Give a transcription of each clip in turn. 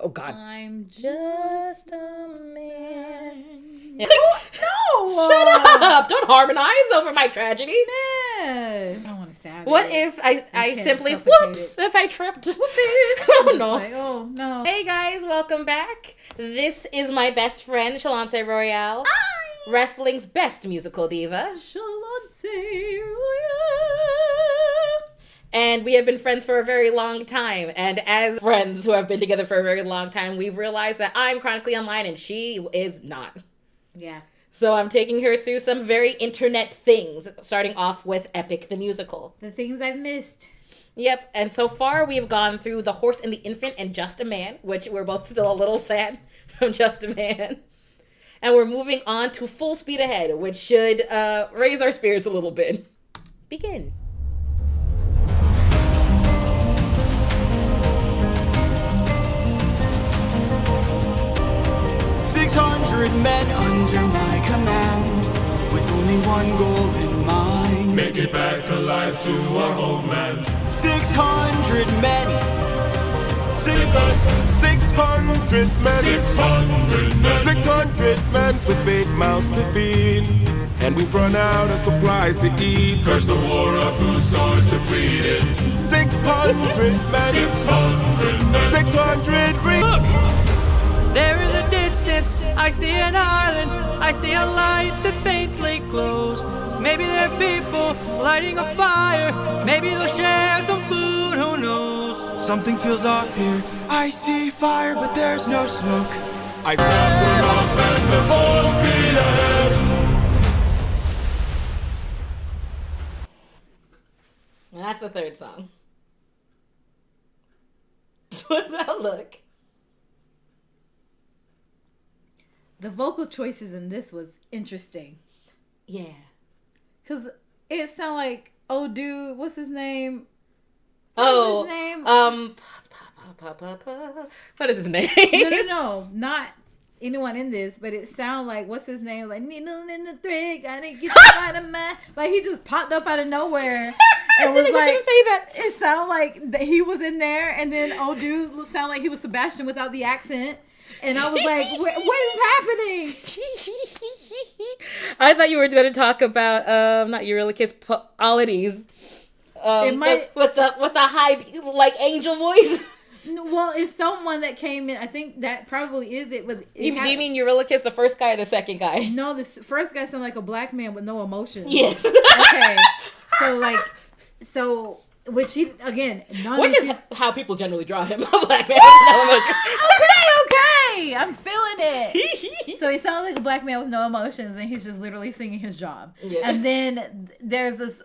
Oh, God. I'm just a man. Yeah. No! Shut up! Don't harmonize over my tragedy. Man. I don't want to say What if I simply, whoops, if I tripped? Whoopsies. Oh, no. Like, oh, no. Hey, guys, welcome back. This is my best friend, Shalonce Royale. Hi. Wrestling's best musical diva. Shalonce Royale. And we have been friends for a very long time. And as friends who have been together for a very long time, we've realized that I'm chronically online and she is not. Yeah. So I'm taking her through some very internet things, starting off with Epic the Musical. The things I've missed. Yep, and so far we've gone through The Horse and the Infant and Just a Man, which we're both still a little sad from Just a Man. And we're moving on to Full Speed Ahead, which should raise our spirits a little bit. Begin. Men under my command, with only one goal in mind. Make it back alive to our homeland. 600 men. Save us. 600 men. 600 men. 600 men with big mouths to feed. And we've run out of supplies to eat. Curse the war of food stores depleted. 600 men. 600 men. 600 Look! There in the distance, I see an island. I see a light that faintly glows. Maybe there are people lighting a fire. Maybe they'll share some food, who knows? Something feels off here. I see fire, but there's no smoke. I We're off and the full speed ahead. And that's the third song. What's that look? The vocal choices in this was interesting. Yeah. Because it sounded like, oh, dude, what's his name? What is his name? No, not anyone in this, but it sounded like, what's his name? Like, needle in the thread, gotta get you out of my... Like, he just popped up out of nowhere. I didn't say that. It sounded like he was in there, and then old dude sounded like he was Sebastian without the accent. And I was like, what is happening? I thought you were going to talk about, not Eurylochus, Polides. With the high, like, angel voice. Well, it's someone that came in. I think that probably is it. Do you mean Eurylochus, the first guy or the second guy? No, the first guy sounded like a black man with no emotion. Yes. Okay. Which he, again, which is how people generally draw him, a black man with no emotion. Okay, I'm feeling it. So he sounds like a black man with no emotions, and he's just literally singing his job. Yeah. And then there's this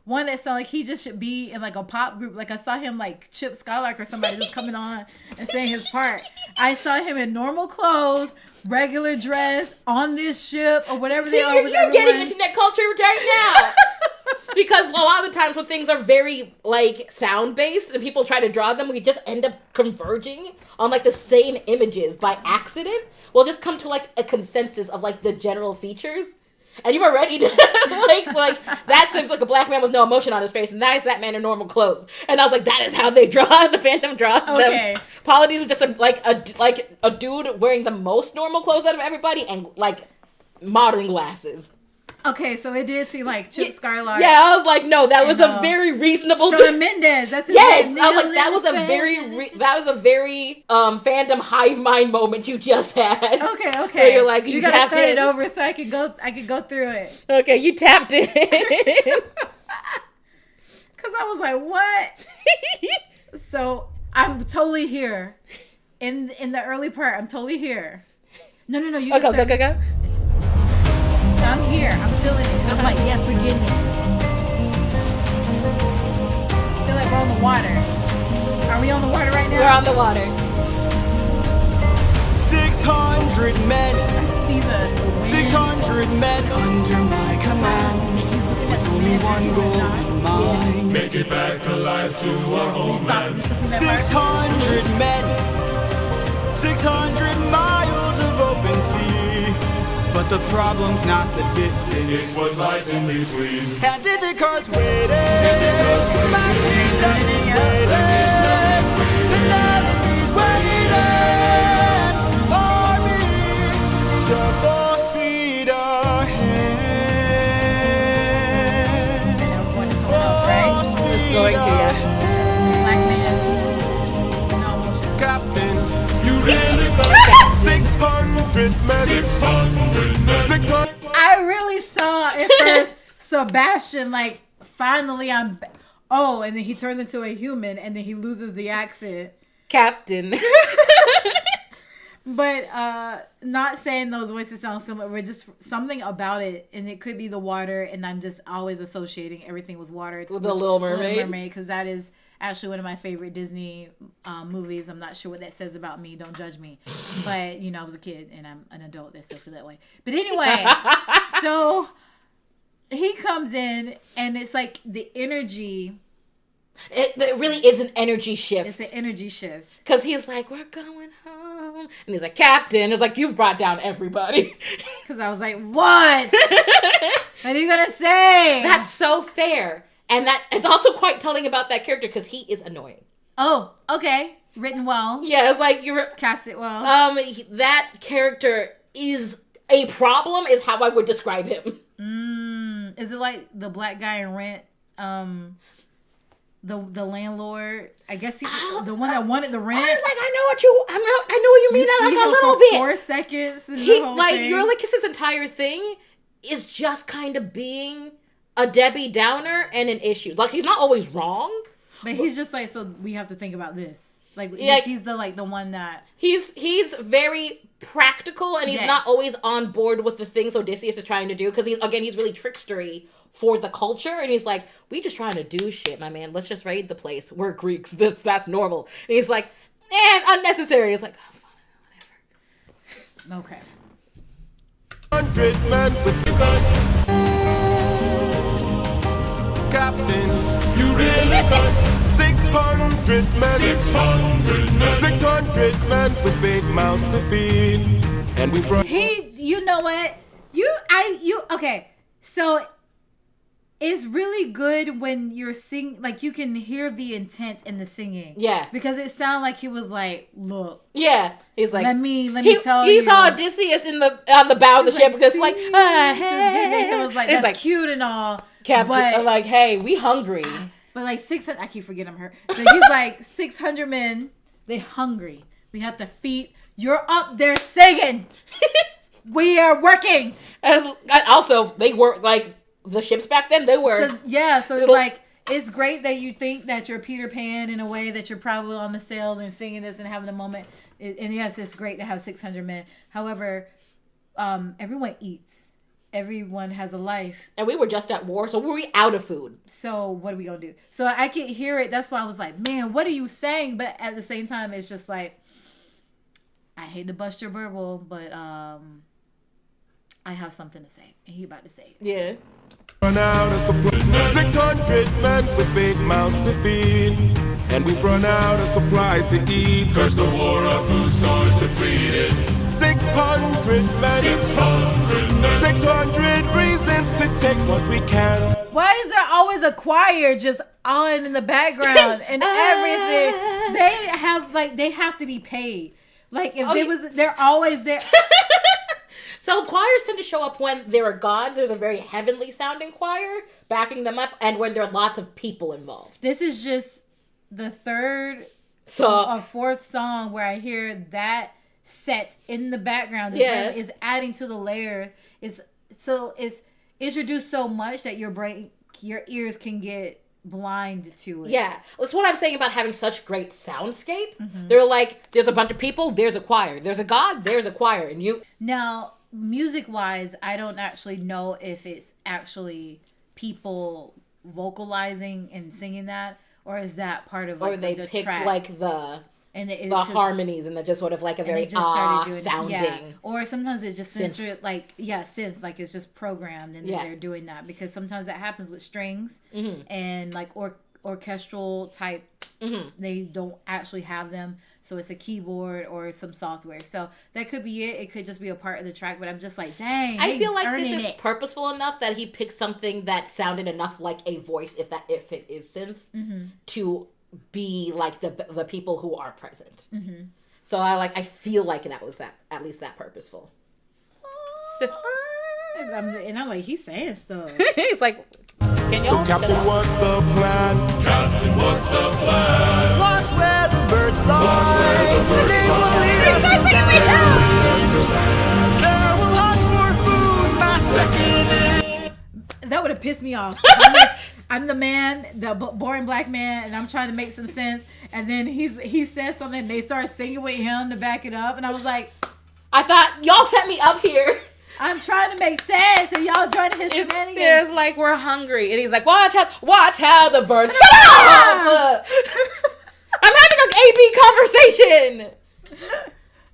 one that sounds like he just should be in like a pop group. Like I saw him like Chip Skylark or somebody just coming on and saying his part. I saw him in normal clothes, regular dress, on this ship or whatever they are. You're getting internet culture right now. Because a lot of the times when things are very, like, sound-based and people try to draw them, we just end up converging on, like, the same images by accident. We'll just come to, like, a consensus of, like, the general features. And you were ready to, like, that seems like a black man with no emotion on his face, and that is that man in normal clothes. And I was like, that is how they draw, the fandom draws them. Polides is just, a dude wearing the most normal clothes out of everybody and, like, modern glasses. Okay, so it did seem like Chip Skylark. Yeah, I was like, no, that was a very reasonable Shawn Mendes, that's his name. Yes, I was like, that was a very fandom hive mind moment you just had. Okay. Where you're like, you gotta start it over so I could go through it. Okay, you tapped it. Cause I was like, what? So I'm totally here. In the early part, I'm totally here. No, you go. I'm here. I'm feeling it. I'm like, yes, we're getting it. I feel like we're on the water. Are we on the water right now? We're on the water. 600 men. I see the 600 men under my command, with only one goal in mind. Make it back alive to our homeland. 600 men. 600 miles of open sea. But the problem's not the distance, it's what lies in between. And did the cars waiting? My kingdom is waiting. The Penelope's waiting. Captain, you really got 600 men. 600 men. 600. I really saw at first Sebastian like finally and then he turns into a human and then he loses the accent. Captain. But not saying those voices sound similar, but just something about it, and it could be the water, and I'm just always associating everything with water. With the Little Mermaid, because that is actually one of my favorite Disney movies. I'm not sure what that says about me. Don't judge me. But, you know, I was a kid, and I'm an adult that still feel that way. But anyway, so he comes in, and it's like the energy... It really is an energy shift. It's an energy shift. Because he's like, we're going home. And he's like, Captain. It's like, you've brought down everybody. Because I was like, what? What are you going to say? That's so fair. And that is also quite telling about that character because he is annoying. Oh, okay. Written well. Yeah, it's like you're... Cast it well. That character is a problem is how I would describe him. Is it like the black guy in Rent? The landlord, I guess the one that wanted the rent. I was like, I know what you mean. That like a little bit. 4 seconds. In He the whole like thing. Eurylochus's entire thing is just kind of being a Debbie Downer and an issue. Like he's not always wrong, but he's just like, so we have to think about this. Like yeah, he's the one that he's very practical and he's not always on board with the things Odysseus is trying to do because he's really trickstery for the culture, and he's like, we just trying to do shit, my man. Let's just raid the place. We're Greeks. That's normal. And he's like, unnecessary. It's like, oh, fine, whatever. Okay. 100 men with us. Captain, you really got 600 men. 600 men. 600 men with big mouths to feed, and we brought. You know what? Okay. So. It's really good when you're singing, like you can hear the intent in the singing. Yeah. Because it sounded like he was like, look. Yeah. He's like, let me tell you. He saw Odysseus on the bow of the ship because like, hey. It was like, that's like, cute and all. Captain, but, like, hey, we hungry. But like 600, I keep forgetting I'm hurt. But he's like, 600 men, they hungry. We have to feed. You're up there singing. We are working. Also, they work like, the ships back then, they were... So it's like, it's great that you think that you're Peter Pan in a way that you're probably on the sails and singing this and having a moment. And yes, it's great to have 600 men. However, everyone eats. Everyone has a life. And we were just at war, so we out of food. So what are we going to do? So I could hear it. That's why I was like, man, what are you saying? But at the same time, it's just like, I hate to bust your bubble, but I have something to say. And he about to say it. Yeah. Run out of supply. 600 men with big mouths to feed, and we've run out of supplies to eat. Cause the war of food stores depleted. 600 men. 600 men. 600 reasons to take what we can. Why is there always a choir just on in the background and everything? They have to be paid. Like if they're always there. So choirs tend to show up when there are gods. There's a very heavenly sounding choir backing them up, and when there are lots of people involved. This is just the third or fourth song where I hear that set in the background. Is adding to the layer. It's introduced so much that your ears can get blind to it. Yeah, that's what I'm saying about having such great soundscape. Mm-hmm. They're like, there's a bunch of people, there's a choir. There's a god, there's a choir, and you. Now, music-wise, I don't actually know if it's actually people vocalizing and singing that, or is that part of like or they the picked track? Like the harmonies and just sort of like a very sounding. Yeah. Or sometimes it's just synth, like it's just programmed and they're doing that because sometimes that happens with strings and like orchestral type. Mm-hmm. They don't actually have them, so it's a keyboard or some software. So that could be it. It could just be a part of the track, but I'm just like, dang. I feel like this is purposeful enough that he picked something that sounded enough like a voice, if it is synth, to be like the people who are present. Mm-hmm. So I feel like that was at least that purposeful. Just and I'm like, he's saying stuff. He's like. So Captain, what's the plan? Captain, what's the plan? Watch where the birds fly. Watch where the birds They will fly. lead us to land. There will hunt for food, my second in. That would have pissed me off. I'm the man, the boring black man, and I'm trying to make some sense. And then he says something, and they start singing with him to back it up. And I was like, I thought y'all set me up here. I'm trying to make sense, and y'all joining his shenanigans. It's like we're hungry, and he's like, watch how the birds. Shut up! I'm having an AB conversation.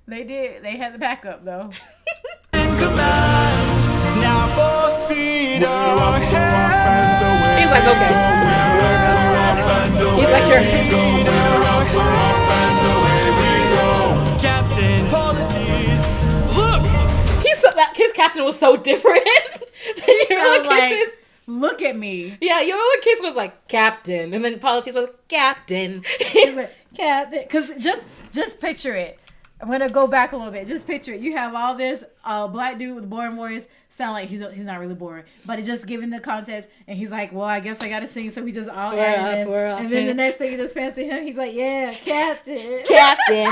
They did. They had the backup though. In command. Now for speed ahead. He's like, okay. He's like, sure. Captain, Polities. look! His captain was so different. Sound like, look at me. Yeah, your other kiss was like captain, and then politics was like, captain. He's like, Captain, because just picture it. I'm gonna go back a little bit. Just picture it. You have all this black dude with a boring voice. Sound like he's not really boring, but it's just giving the context. And he's like, well, I guess I gotta sing. So we just all add this. And then the next thing you just fancy him. He's like, yeah, Captain. Captain.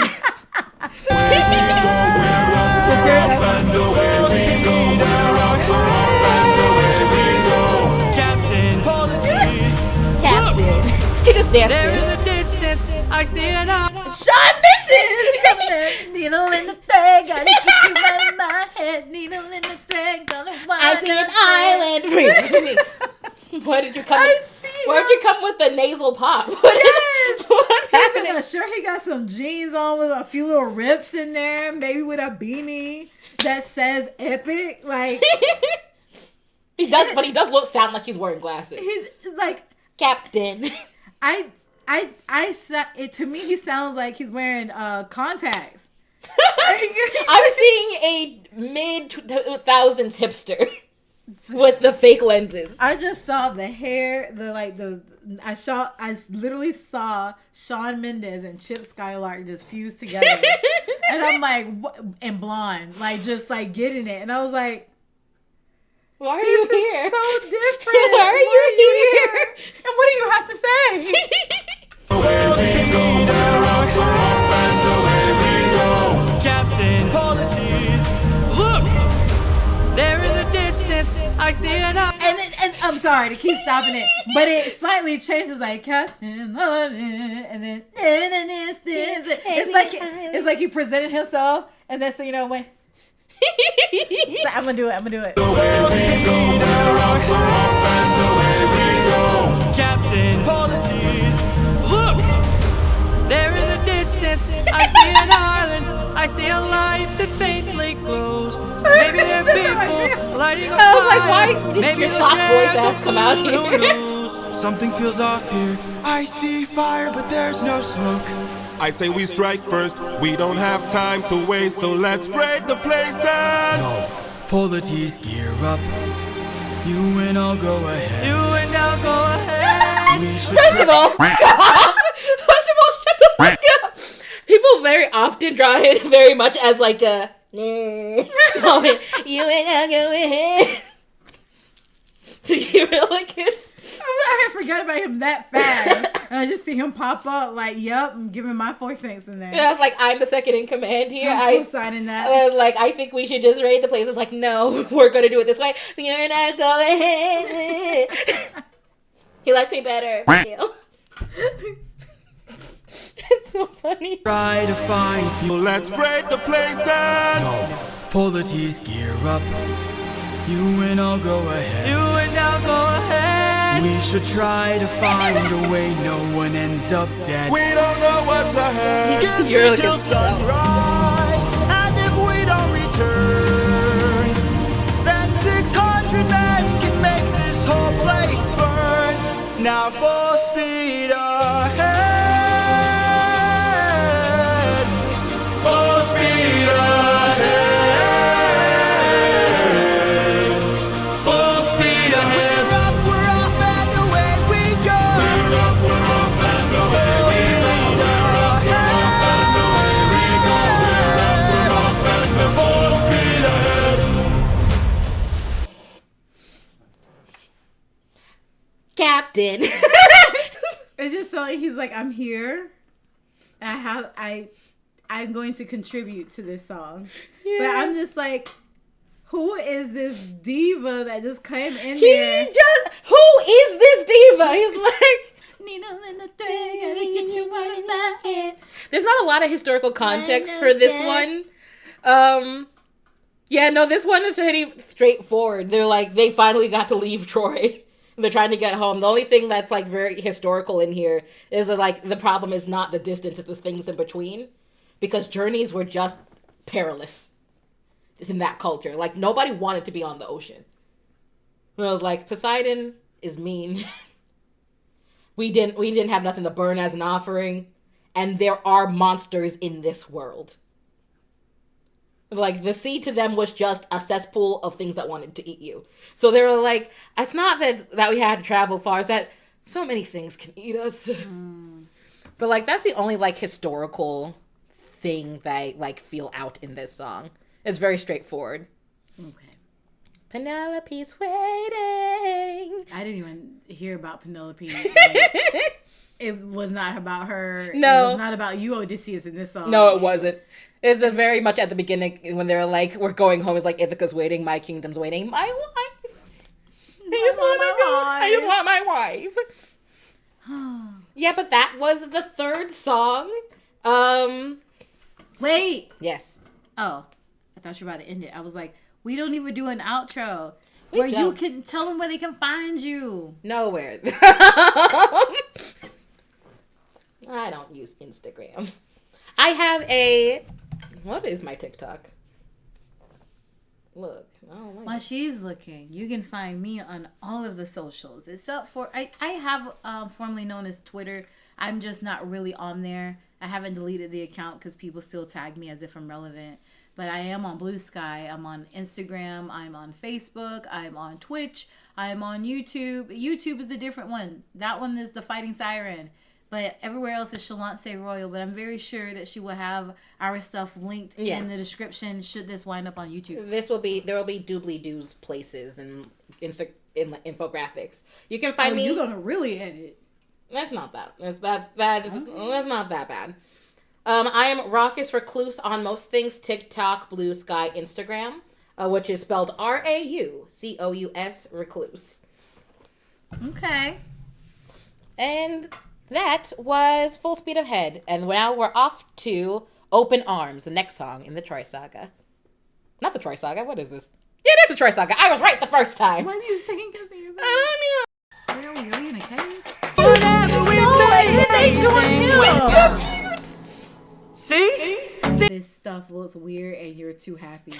Captain, Captain. He just danced there it. in the distance, I see an eye. Shawn Mendes! Coming in, needle in the thread, gotta get you out of my head. Needle in the thread, gonna wind I see an island. Why did you come? Why did you come with the nasal pop? Yes! What's He's in happening? a shirt. He got some jeans on with a few little rips in there, maybe with a beanie that says epic. Like He does, but he does sound like he's wearing glasses. he's like Captain. to me he sounds like he's wearing contacts. I'm seeing a mid-2000s hipster with the fake lenses. I just saw the hair, I literally saw Shawn Mendes and Chip Skylark just fused together. And I'm like, what? And blonde, like just like getting it. And I was like, Why are this you is here? so different. Why are you here? And what do you have to say? Captain, Polities. look! There in the distance, I see an eye. And I'm sorry to keep stopping it, but it slightly changes like Captain, and then it's like he presented himself, and then so you know when. So I'm gonna do it. Captain, Polities. look! There in the distance, I see an island. I see a light that faintly glows. Maybe there are people lighting a fire. I was like, why did Maybe your those soft voice shares ass of come out food, here? who knows? Something feels off here. I see fire, but there's no smoke. I say we strike first. We don't have time to waste, so let's raid the place and Polities, gear up. You and I'll go ahead. You and I'll go ahead. We should First of all, shut the fuck up. People very often draw it very much as like a moment. You and I go ahead. To give it like his. I forgot about him that fast, and I just see him pop up like, "Yep, I'm giving my 4 cents in there." And I was like, I'm the second in command here. I'm I co-signing that. was like, I think we should just raid the place. It's like, no, we're gonna do it this way. You and I go ahead. He likes me better. It's so funny. try to find so you. let's raid the place and Polities, gear up. You and I'll go ahead. You and I'll go ahead. We should try to find a way no one ends up dead. we don't know what's ahead. Give You're me looking till so- sunrise, and if we don't return, then 600 men can make this whole place burn. Now full speed ahead. Full speed ahead. Full speed ahead. We're up, we're off, and away we go. We're up, we're off, and away we go. We're up, we're off, and away we go. in. It's just so he's like, I'm here. I'm going to contribute to this song. Yeah. But I'm just like, who is this diva that just came in there? Who is this diva? He's like, needle in the thread, gotta get you out of my head. There's not a lot of historical context for this one. Yeah, no, this one is pretty straightforward. They're like, they finally got to leave Troy. They're trying to get home. The only thing that's like very historical in here is that, like, the problem is not the distance, it's the things in between. Because journeys were just perilous in that culture. Like, nobody wanted to be on the ocean. And I was like, Poseidon is mean. we didn't have nothing to burn as an offering. And there are monsters in this world. Like, the sea to them was just a cesspool of things that wanted to eat you. So they were like, it's not that we had to travel far, it's that so many things can eat us. But, like, that's the only, like, historical thing that I, like, feel out in this song. It's very straightforward. Okay. Penelope's waiting. I didn't even hear about Penelope. Like, it was not about her. No. It was not about you, Odysseus, in this song. No, it wasn't. It's just very much at the beginning when they're like, we're going home. It's like, Ithaca's waiting, my kingdom's waiting. My wife. I just want my wife. Yeah, but that was the third song. Wait. Yes. Oh, I thought you were about to end it. I was like, we don't even do an outro where you can tell them where they can find you. Nowhere. I don't use Instagram. I have what is my TikTok? Look. While she's looking, you can find me on all of the socials. Except for, I have formerly known as Twitter. I'm just not really on there. I haven't deleted the account because people still tag me as if I'm relevant. But I am on Blue Sky. I'm on Instagram. I'm on Facebook. I'm on Twitch. I'm on YouTube. YouTube is the different one. That one is the Fighting Siren. But everywhere else is Shalonce Royal. But I'm very sure that she will have our stuff linked in the description should this wind up on YouTube. There will be doobly-doos places and infographics. You can find me. You're gonna really edit. That's not that. That's not that bad. I am Raucous Recluse on most things: TikTok, Blue Sky, Instagram, which is spelled RAUCOUS Recluse. Okay. And that was Full Speed Ahead. And now we're off to Open Arms, the next song in the Troy Saga. Not the Troy Saga. What is this? Yeah, it is the Troy Saga. I was right the first time. Why are you singing? I don't know. Where are we really in a cave? Whatever we They joined him. See? This stuff looks weird and you're too happy.